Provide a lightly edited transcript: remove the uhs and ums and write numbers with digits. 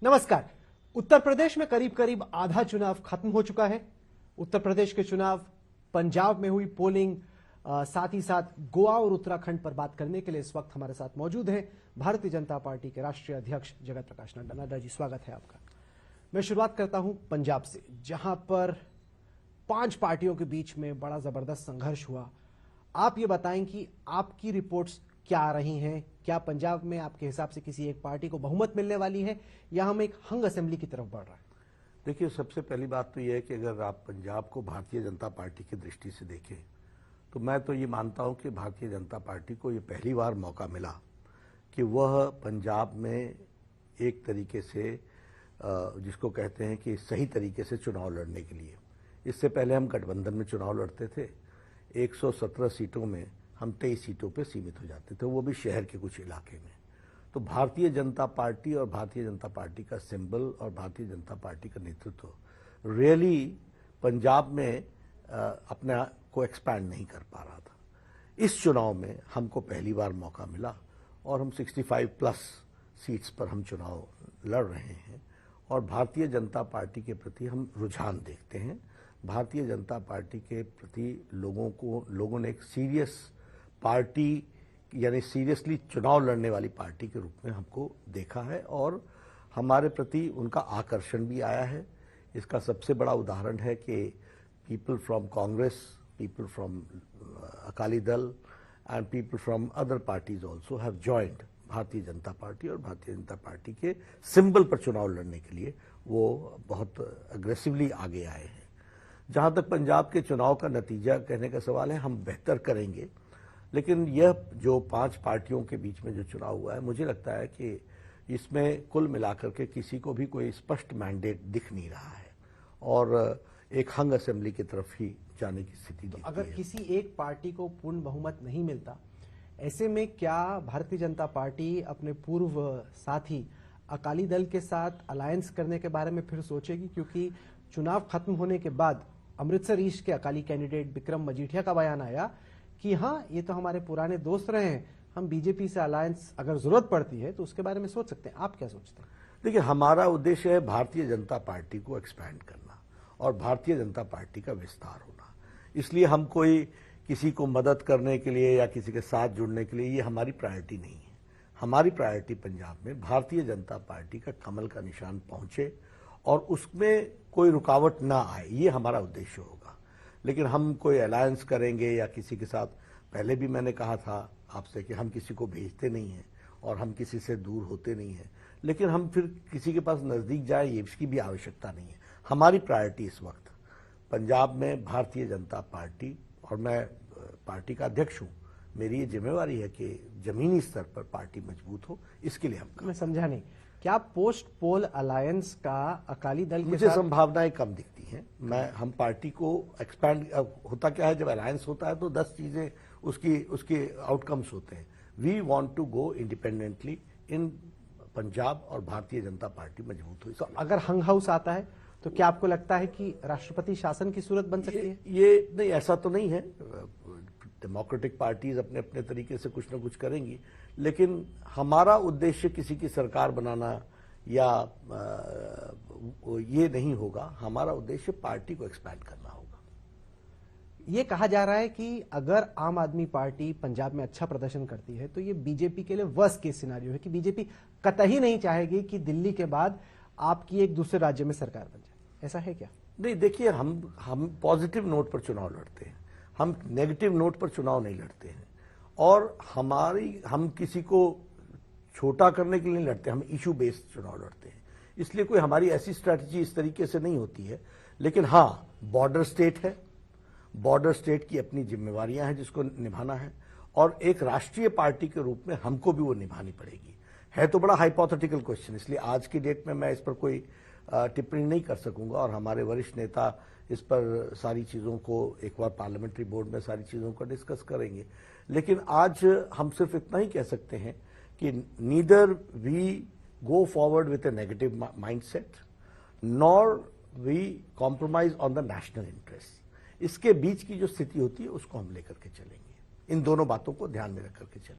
नमस्कार। उत्तर प्रदेश में करीब करीब आधा चुनाव खत्म हो चुका है। उत्तर प्रदेश के चुनाव, पंजाब में हुई पोलिंग, साथ ही साथ गोवा और उत्तराखंड पर बात करने के लिए इस वक्त हमारे साथ मौजूद हैं भारतीय जनता पार्टी के राष्ट्रीय अध्यक्ष जगत प्रकाश नड्डा। नड्डा जी, स्वागत है आपका। मैं शुरुआत करता हूं पंजाब से, जहां पर 5 पार्टियों के बीच में बड़ा जबरदस्त संघर्ष हुआ। आप ये बताएं कि आपकी रिपोर्ट्स क्या आ रही हैं? क्या पंजाब में आपके हिसाब से किसी एक पार्टी को बहुमत मिलने वाली है या हम एक हंग असेंबली की तरफ बढ़ रहे हैं? देखिए, सबसे पहली बात तो यह है कि अगर आप पंजाब को भारतीय जनता पार्टी की दृष्टि से देखें तो मैं तो ये मानता हूं कि भारतीय जनता पार्टी को ये पहली बार मौका मिला कि वह पंजाब में एक तरीके से जिसको कहते हैं कि सही तरीके से चुनाव लड़ने के लिए। इससे पहले हम गठबंधन में चुनाव लड़ते थे, 117 सीटों में हम 23 सीटों पे सीमित हो जाते थे, वो भी शहर के कुछ इलाके में। तो भारतीय जनता पार्टी और भारतीय जनता पार्टी का सिंबल और भारतीय जनता पार्टी का नेतृत्व रियली पंजाब में अपने को एक्सपैंड नहीं कर पा रहा था। इस चुनाव में हमको पहली बार मौका मिला और हम 65 प्लस सीट्स पर हम चुनाव लड़ रहे हैं और भारतीय जनता पार्टी के प्रति हम रुझान देखते हैं। भारतीय जनता पार्टी के प्रति लोगों ने एक सीरियस पार्टी यानी सीरियसली चुनाव लड़ने वाली पार्टी के रूप में हमको देखा है और हमारे प्रति उनका आकर्षण भी आया है। इसका सबसे बड़ा उदाहरण है कि people from Congress, people from Akali Dal and people from other parties also have joined Bharatiya Janata party और भारतीय जनता पार्टी के सिंबल पर चुनाव लड़ने के लिए वो बहुत अग्रेसिवली आगे आए हैं। जहां तक पंजाब के चुनाव का नतीजा कहने का सवाल है, हम बेहतर करेंगे, लेकिन यह जो 5 पार्टियों के बीच में जो चुनाव हुआ है, मुझे लगता है कि इसमें कुल मिलाकर के किसी को भी कोई स्पष्ट मैंडेट दिख नहीं रहा है और एक हंग असेंबली की तरफ ही जाने की स्थिति दिखती है। अगर किसी एक पार्टी को पूर्ण बहुमत नहीं मिलता, ऐसे में क्या भारतीय जनता पार्टी अपने पूर्व साथी अकाली दल के साथ अलायंस करने के बारे में फिर सोचेगी? क्योंकि चुनाव खत्म होने के बाद अमृतसर ईस्ट के अकाली कैंडिडेट बिक्रम मजीठिया का बयान आया कि हाँ, ये तो हमारे पुराने दोस्त रहे हैं, हम बीजेपी से अलायंस अगर जरूरत पड़ती है तो उसके बारे में सोच सकते हैं। आप क्या सोचते हैं? देखिए, हमारा उद्देश्य है भारतीय जनता पार्टी को एक्सपैंड करना और भारतीय जनता पार्टी का विस्तार होना। इसलिए हम कोई किसी को मदद करने के लिए या किसी के साथ जुड़ने के लिए ये हमारी प्रायोरिटी नहीं है। हमारी प्रायोरिटी पंजाब में भारतीय जनता पार्टी का कमल का निशान पहुंचे और उसमें कोई रुकावट ना आए, ये हमारा उद्देश्य होगा। लेकिन हम कोई अलायंस करेंगे या किसी के साथ, पहले भी मैंने कहा था आपसे कि हम किसी को भेजते नहीं हैं और हम किसी से दूर होते नहीं हैं, लेकिन हम फिर किसी के पास नजदीक जाए ये इसकी भी आवश्यकता नहीं है। हमारी प्रायोरिटी इस वक्त पंजाब में भारतीय जनता पार्टी, और मैं पार्टी का अध्यक्ष हूं, मेरी ये जिम्मेवारी है कि जमीनी स्तर पर पार्टी मजबूत हो, इसके लिए हम। मैं समझा नहीं, क्या पोस्ट पोल अलायंस का अकाली दल के मुझे साथ संभावनाएं कम दिखती हैं। हम पार्टी को एक्सपैंड, होता क्या है जब अलायंस होता है तो 10 चीजें उसके आउटकम्स होते हैं। We want to go independently in Punjab और भारतीय जनता पार्टी मजबूत हुई। तो अगर हंग हाउस आता है तो क्या आपको लगता है कि राष्ट्रपति शासन की सूरत बन सकती है? ये नहीं, ऐसा तो नहीं है। डेमोक्रेटिक पार्टीज अपने अपने तरीके से कुछ ना कुछ करेंगी, लेकिन हमारा उद्देश्य किसी की सरकार बनाना या ये नहीं होगा। हमारा उद्देश्य पार्टी को एक्सपैंड करना होगा। ये कहा जा रहा है कि अगर आम आदमी पार्टी पंजाब में अच्छा प्रदर्शन करती है तो ये बीजेपी के लिए वर्स्ट केस सिनेरियो है कि बीजेपी कतई नहीं चाहेगी कि दिल्ली के बाद आपकी एक दूसरे राज्य में सरकार बन जाए। ऐसा है क्या? नहीं, देखिए, हम पॉजिटिव नोट पर चुनाव लड़ते हैं, हम नेगेटिव नोट पर चुनाव नहीं लड़ते हैं और हम किसी को छोटा करने के लिए नहीं लड़ते, हम इशू बेस्ड चुनाव लड़ते हैं। इसलिए कोई हमारी ऐसी स्ट्रैटेजी इस तरीके से नहीं होती है। लेकिन हाँ, बॉर्डर स्टेट है, बॉर्डर स्टेट की अपनी जिम्मेवारियां हैं जिसको निभाना है और एक राष्ट्रीय पार्टी के रूप में हमको भी वो निभानी पड़ेगी। है तो बड़ा हाइपोथेटिकल क्वेश्चन, इसलिए आज की डेट में मैं इस पर कोई टिप्पणी नहीं कर सकूंगा और हमारे वरिष्ठ नेता इस पर सारी चीजों को एक बार पार्लियामेंट्री बोर्ड में सारी चीजों को डिस्कस करेंगे। लेकिन आज हम सिर्फ इतना ही कह सकते हैं कि neither we go forward with a negative mindset nor we compromise on the national interest. इसके बीच की जो स्थिति होती है उसको हम लेकर के चलेंगे, इन दोनों बातों को ध्यान में रख करके चलेंगे।